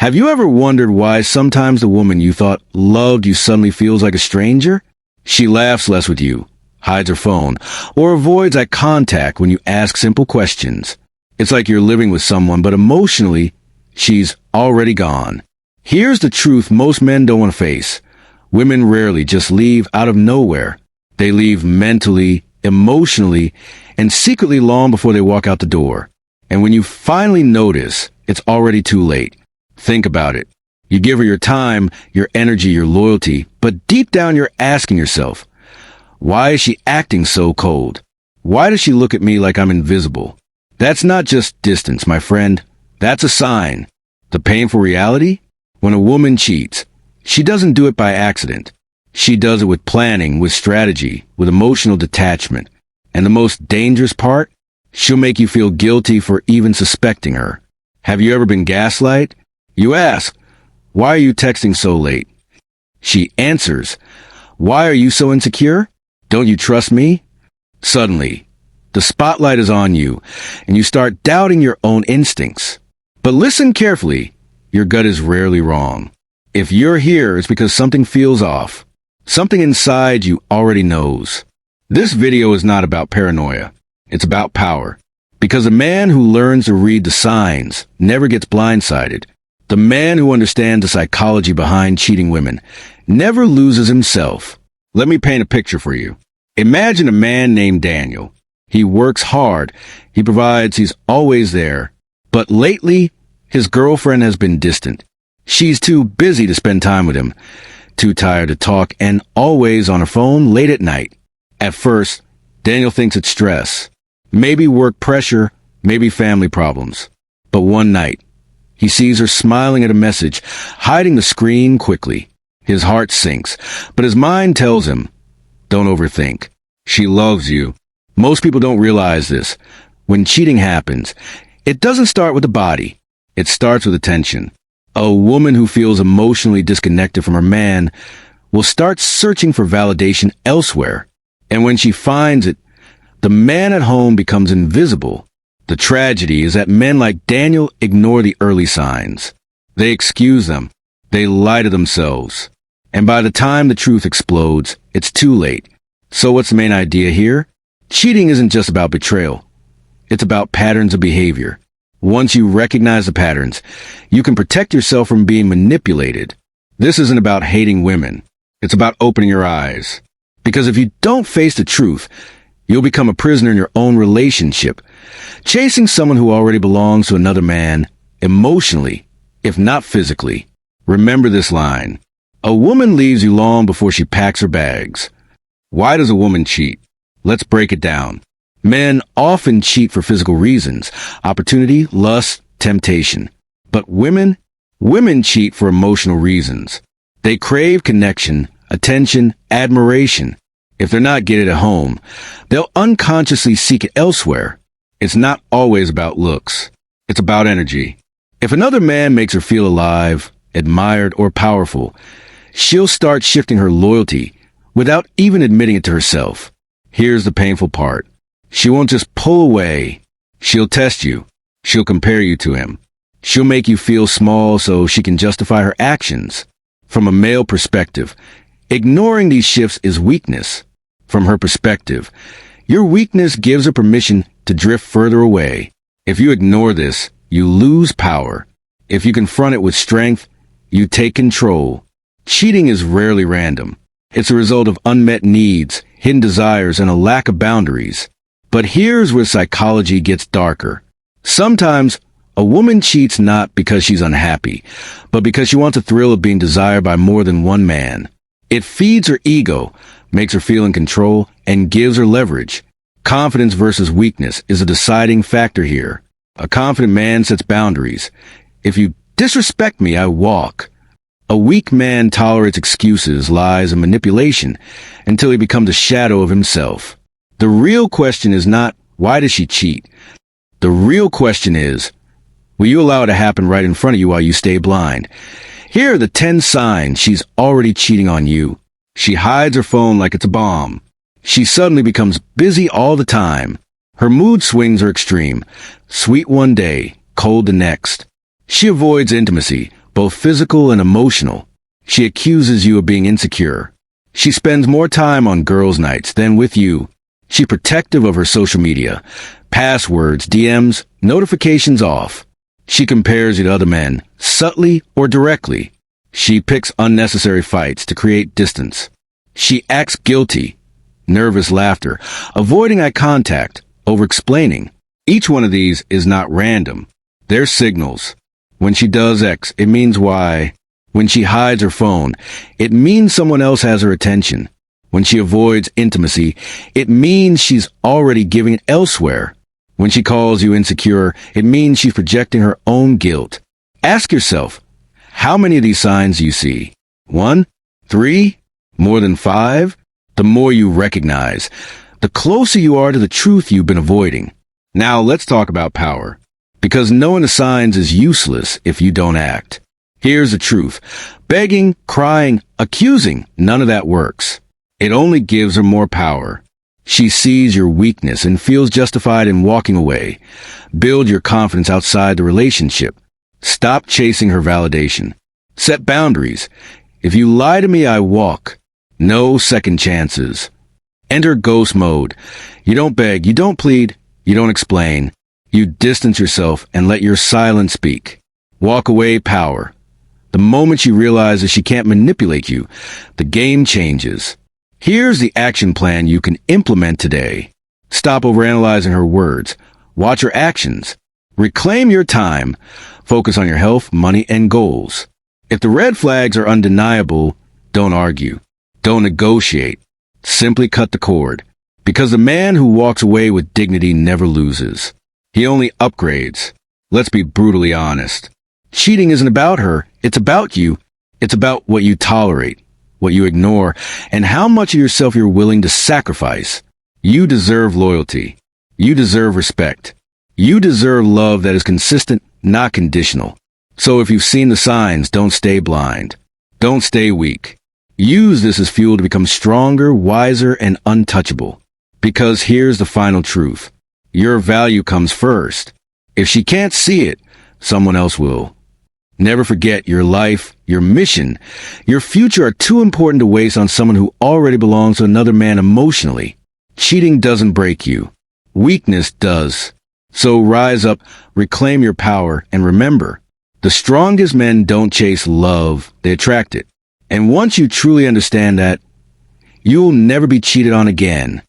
Have you ever wondered why sometimes the woman you thought loved you suddenly feels like a stranger? She laughs less with you, hides her phone, or avoids eye contact when you ask simple questions. It's like you're living with someone, but emotionally, she's already gone. Here's the truth most men don't want to face. Women rarely just leave out of nowhere. They leave mentally, emotionally, and secretly long before they walk out the door. And when you finally notice, it's already too late. Think about it. You give her your time, your energy, your loyalty, but deep down you're asking yourself, why is she acting so cold? Why does she look at me like I'm invisible? That's not just distance, my friend. That's a sign. The painful reality? When a woman cheats, she doesn't do it by accident. She does it with planning, with strategy, with emotional detachment. And the most dangerous part? She'll make you feel guilty for even suspecting her. Have you ever been gaslight? You ask, why are you texting so late? She answers, why are you so insecure? Don't you trust me? Suddenly, the spotlight is on you, and you start doubting your own instincts. But listen carefully, your gut is rarely wrong. If you're here, it's because something feels off. Something inside you already knows. This video is not about paranoia. It's about power. Because a man who learns to read the signs never gets blindsided. The man who understands the psychology behind cheating women never loses himself. Let me paint a picture for you. Imagine a man named Daniel. He works hard. He provides. He's always there. But lately, his girlfriend has been distant. She's too busy to spend time with him, too tired to talk, and always on her phone late at night. At first, Daniel thinks it's stress. Maybe work pressure, maybe family problems. But one night, he sees her smiling at a message, hiding the screen quickly. His heart sinks, but his mind tells him, don't overthink. She loves you. Most people don't realize this. When cheating happens, it doesn't start with the body. It starts with attention. A woman who feels emotionally disconnected from her man will start searching for validation elsewhere. And when she finds it, the man at home becomes invisible. The tragedy is that men like Daniel ignore the early signs. They excuse them. They lie to themselves. And by the time the truth explodes, it's too late. So what's the main idea here? Cheating isn't just about betrayal. It's about patterns of behavior. Once you recognize the patterns, you can protect yourself from being manipulated. This isn't about hating women. It's about opening your eyes. Because if you don't face the truth, you'll become a prisoner in your own relationship, chasing someone who already belongs to another man, emotionally, if not physically. Remember this line. A woman leaves you long before she packs her bags. Why does a woman cheat? Let's break it down. Men often cheat for physical reasons, opportunity, lust, temptation. But women cheat for emotional reasons. They crave connection, attention, admiration. If they're not getting it at home, they'll unconsciously seek it elsewhere. It's not always about looks. It's about energy. If another man makes her feel alive, admired, or powerful, she'll start shifting her loyalty without even admitting it to herself. Here's the painful part. She won't just pull away. She'll test you. She'll compare you to him. She'll make you feel small so she can justify her actions. From a male perspective, ignoring these shifts is weakness. From her perspective, your weakness gives her permission to drift further away. If you ignore this, you lose power. If you confront it with strength, you take control. Cheating is rarely random. It's a result of unmet needs, hidden desires, and a lack of boundaries. But here's where psychology gets darker. Sometimes, a woman cheats not because she's unhappy, but because she wants the thrill of being desired by more than one man. It feeds her ego, makes her feel in control, and gives her leverage. Confidence versus weakness is a deciding factor here. A confident man sets boundaries. If you disrespect me, I walk. A weak man tolerates excuses, lies, and manipulation until he becomes a shadow of himself. The real question is not, why does she cheat? The real question is, will you allow it to happen right in front of you while you stay blind? Here are the 10 signs she's already cheating on you. She hides her phone like it's a bomb. She suddenly becomes busy all the time. Her mood swings are extreme. Sweet one day, cold the next. She avoids intimacy, both physical and emotional. She accuses you of being insecure. She spends more time on girls' nights than with you. She's protective of her social media. Passwords, DMs, notifications off. She compares you to other men, subtly or directly. She picks unnecessary fights to create distance. She acts guilty. Nervous laughter, avoiding eye contact, over-explaining. Each one of these is not random. They're signals. When she does X, it means Y. When she hides her phone, it means someone else has her attention. When she avoids intimacy, it means she's already giving it elsewhere. When she calls you insecure, it means she's projecting her own guilt. Ask yourself, how many of these signs do you see? 1? 3? More than 5? The more you recognize, the closer you are to the truth you've been avoiding. Now let's talk about power. Because knowing the signs is useless if you don't act. Here's the truth. Begging, crying, accusing, none of that works. It only gives her more power. She sees your weakness and feels justified in walking away. Build your confidence outside the relationship. Stop chasing her validation. Set boundaries. If you lie to me, I walk. No second chances. Enter ghost mode. You don't beg, you don't plead, you don't explain. You distance yourself and let your silence speak. Walk away power. The moment she realizes she can't manipulate you, the game changes. Here's the action plan you can implement today. Stop overanalyzing her words. Watch her actions. Reclaim your time. Focus on your health, money, and goals. If the red flags are undeniable, don't argue. Don't negotiate. Simply cut the cord. Because the man who walks away with dignity never loses. He only upgrades. Let's be brutally honest. Cheating isn't about her. It's about you. It's about what you tolerate, what you ignore, and how much of yourself you're willing to sacrifice. You deserve loyalty. You deserve respect. You deserve love that is consistent, not conditional. So if you've seen the signs, don't stay blind. Don't stay weak. Use this as fuel to become stronger, wiser, and untouchable. Because here's the final truth. Your value comes first. If she can't see it, someone else will. Never forget your life, your mission, your future are too important to waste on someone who already belongs to another man emotionally. Cheating doesn't break you. Weakness does. So rise up, reclaim your power, and remember, the strongest men don't chase love, they attract it. And once you truly understand that, you'll never be cheated on again.